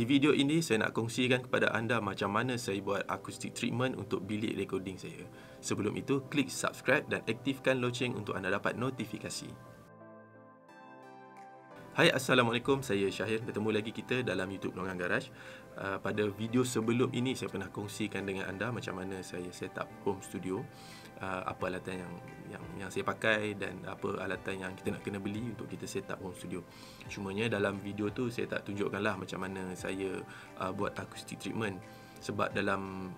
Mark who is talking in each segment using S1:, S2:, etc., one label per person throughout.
S1: Di video ini saya nak kongsikan kepada anda macam mana saya buat acoustic treatment untuk bilik recording saya. Sebelum itu, klik subscribe dan aktifkan loceng untuk anda dapat notifikasi. Hai, Assalamualaikum, saya Syahir. Bertemu lagi kita dalam YouTube Longan Garage. Pada video sebelum ini saya pernah kongsikan dengan anda macam mana saya set up home studio, apa alatan yang saya pakai dan apa alatan yang kita nak kena beli untuk kita set up home studio. Cumanya dalam video tu saya tak tunjukkanlah macam mana saya buat acoustic treatment, sebab dalam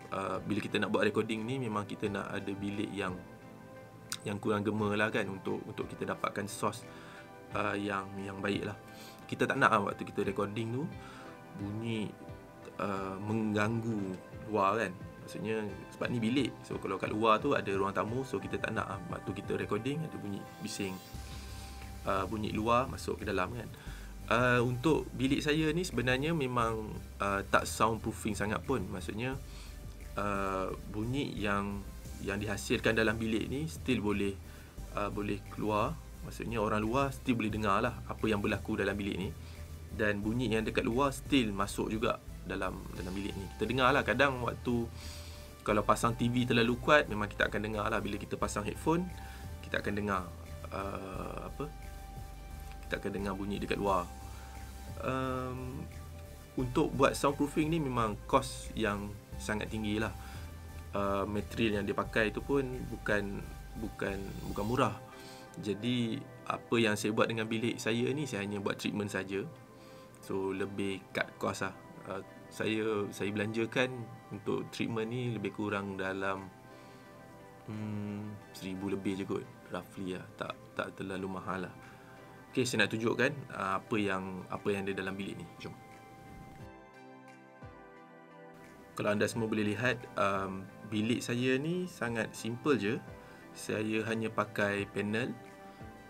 S1: bila kita nak buat recording ni memang kita nak ada bilik yang kurang gema lah kan, untuk kita dapatkan source yang baik lah. Kita tak nak waktu kita recording tu bunyi mengganggu luar kan. Maksudnya sebab ni bilik, so kalau kat luar tu ada ruang tamu, so kita tak nak waktu kita recording ada bunyi bising, bunyi luar masuk ke dalam kan. Untuk bilik saya ni sebenarnya memang tak soundproofing sangat pun. Maksudnya bunyi yang dihasilkan dalam bilik ni still boleh keluar. Maksudnya orang luar still boleh dengar lah apa yang berlaku dalam bilik ni, dan bunyi yang dekat luar still masuk juga dalam bilik ni. Kita dengar lah kadang waktu kalau pasang TV terlalu kuat, memang kita akan dengar lah. Bila kita pasang headphone, kita akan dengar kita akan dengar bunyi dekat luar. Untuk buat soundproofing ni memang kos yang sangat tinggi lah. Material yang dia pakai tu pun bukan murah. Jadi apa yang saya buat dengan bilik saya ni, saya hanya buat treatment saja. So lebih cut cost lah. Saya belanjakan untuk treatment ni lebih kurang dalam 1000 lebih je kot, roughly lah. Tak terlalu mahal lah. Okay, saya nak tunjukkan apa yang ada dalam bilik ni. Jom. Kalau anda semua boleh lihat, bilik saya ni sangat simple je. Saya hanya pakai panel.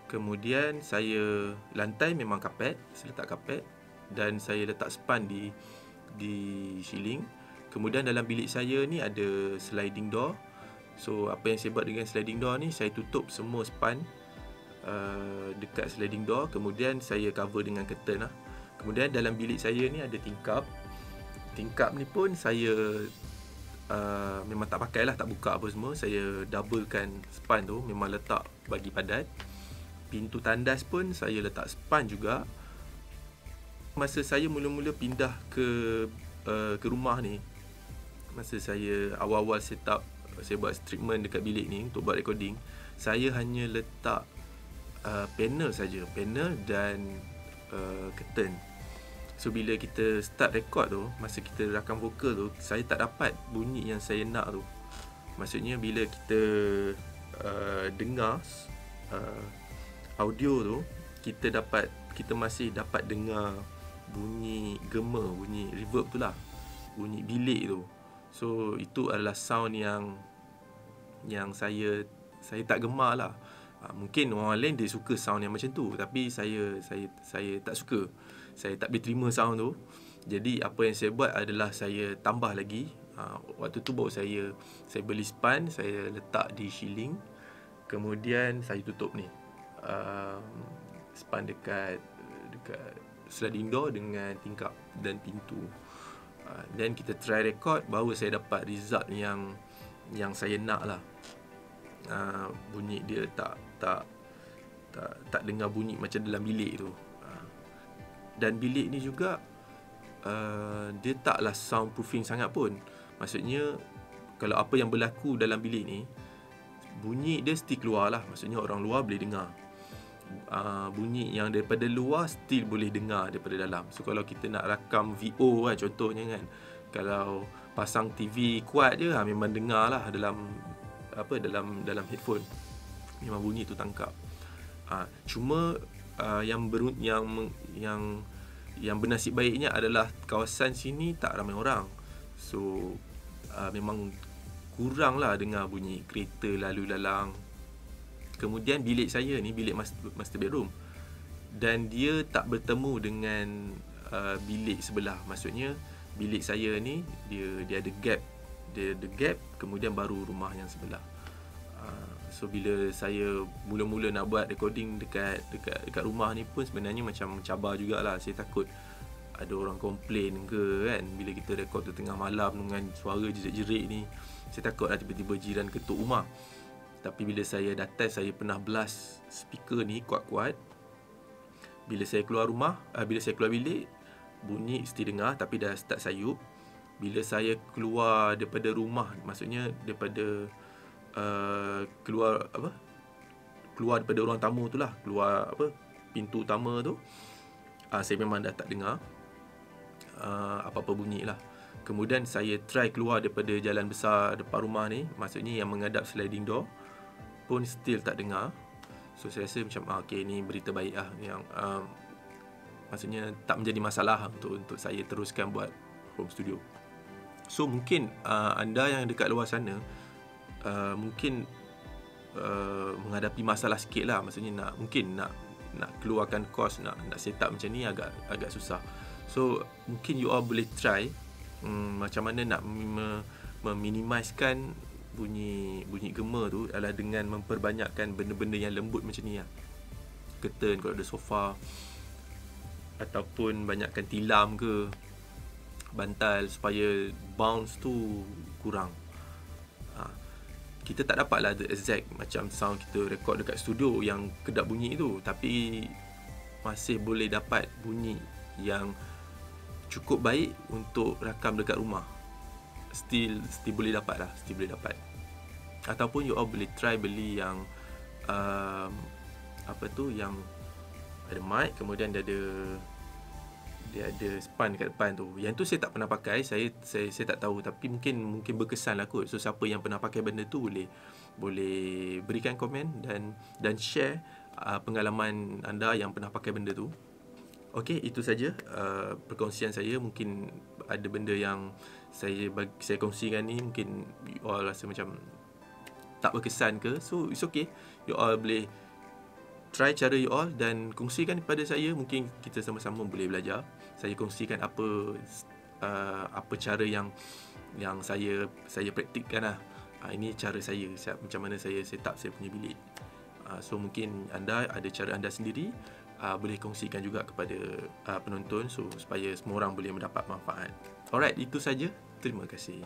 S1: Kemudian saya lantai memang kapet, saya letak kapet, dan saya letak span di ceiling. Kemudian dalam bilik saya ni ada sliding door. So apa yang saya buat dengan sliding door ni, saya tutup semua span dekat sliding door. Kemudian saya cover dengan curtain lah. Kemudian dalam bilik saya ni ada tingkap. Tingkap ni pun saya memang tak pakai lah, tak buka apa semua. Saya doublekan span tu, memang letak bagi padat. Pintu tandas pun saya letak span juga. Masa saya mula-mula pindah ke rumah ni, masa saya awal-awal set up, saya buat treatment dekat bilik ni untuk buat recording, saya hanya letak panel saja, panel dan curtain. So bila kita start record tu, masa kita rakam vokal tu, saya tak dapat bunyi yang saya nak tu. Maksudnya bila kita dengar audio tu, kita masih dapat dengar bunyi gema, bunyi reverb tu lah, bunyi bilik tu. So itu adalah sound yang saya tak gemar lah. Mungkin orang lain dia suka sound yang macam tu, tapi saya tak suka. Saya tak boleh terima sound tu. Jadi apa yang saya buat adalah saya tambah lagi. Waktu tu baru saya beli span, saya letak di ceiling. Kemudian saya tutup ni span dekat sliding door dengan tingkap dan pintu. Dan kita try record, baru saya dapat result yang saya nak lah. Bunyi dia tak dengar bunyi macam dalam bilik tu. Dan bilik ni juga dia taklah soundproofing sangat pun. Maksudnya kalau apa yang berlaku dalam bilik ni, bunyi dia still keluar lah. Maksudnya orang luar boleh dengar. Bunyi yang daripada luar still boleh dengar daripada dalam. So kalau kita nak rakam VO kan, contohnya kan, kalau pasang TV kuat je, memang dengar lah dalam headphone, memang bunyi tu tangkap. Cuma yang bernasib baiknya adalah kawasan sini tak ramai orang. So memang kurang lah dengar bunyi kereta lalu lalang. Kemudian bilik saya ni bilik master bedroom, dan dia tak bertemu dengan bilik sebelah. Maksudnya bilik saya ni dia ada gap. Dia ada gap, kemudian baru rumah yang sebelah. So bila saya mula-mula nak buat recording dekat rumah ni pun sebenarnya macam cabar jugalah. Saya takut ada orang komplain ke kan, bila kita rekod tu tengah malam dengan suara jerit-jerit ni. Saya takutlah tiba-tiba jiran ketuk rumah. Tapi bila saya dah test, saya pernah blast speaker ni kuat-kuat. Bila saya keluar rumah, bila saya keluar bilik, bunyi mesti dengar tapi dah start sayup. Bila saya keluar daripada rumah, maksudnya daripada keluar daripada ruang tamu tu lah, keluar pintu utama tu, saya memang dah tak dengar apa-apa bunyi lah. Kemudian saya try keluar daripada jalan besar depan rumah ni, maksudnya yang menghadap sliding door, pun still tak dengar. So saya rasa macam okay, ni berita baik lah, yang maksudnya tak menjadi masalah untuk saya teruskan buat home studio. So mungkin anda yang dekat luar sana mungkin menghadapi masalah sikit lah, maksudnya nak keluarkan kos, nak set up macam ni agak susah. So mungkin you all boleh try macam mana nak meminimizekan bunyi gema tu adalah dengan memperbanyakkan benda-benda yang lembut macam ni lah. Curtain kalau ada sofa, ataupun banyakkan tilam ke bantal supaya bounce tu kurang. Kita tak dapatlah the exact macam sound kita rekod dekat studio yang kedap bunyi tu, tapi masih boleh dapat bunyi yang cukup baik untuk rakam dekat rumah. Still boleh dapat lah, still boleh dapat. Ataupun you all boleh try beli yang yang ada mic, kemudian dia ada span dekat depan tu. Yang tu saya tak pernah pakai, saya tak tahu, tapi mungkin berkesan lah kot. So siapa yang pernah pakai benda tu boleh berikan komen dan share pengalaman anda yang pernah pakai benda tu. Okey, itu saja perkongsian saya. Mungkin ada benda yang saya kongsikan ni mungkin you all rasa macam tak berkesan ke. So it's okay, you all boleh try cara you all dan kongsikan kepada saya. Mungkin kita sama-sama boleh belajar. Saya kongsikan apa cara yang saya praktikkan lah. Ini cara saya, macam mana saya set up saya punya bilik. So mungkin anda ada cara anda sendiri, boleh kongsikan juga kepada penonton, so supaya semua orang boleh mendapat manfaat. Alright, itu saja. Terima kasih.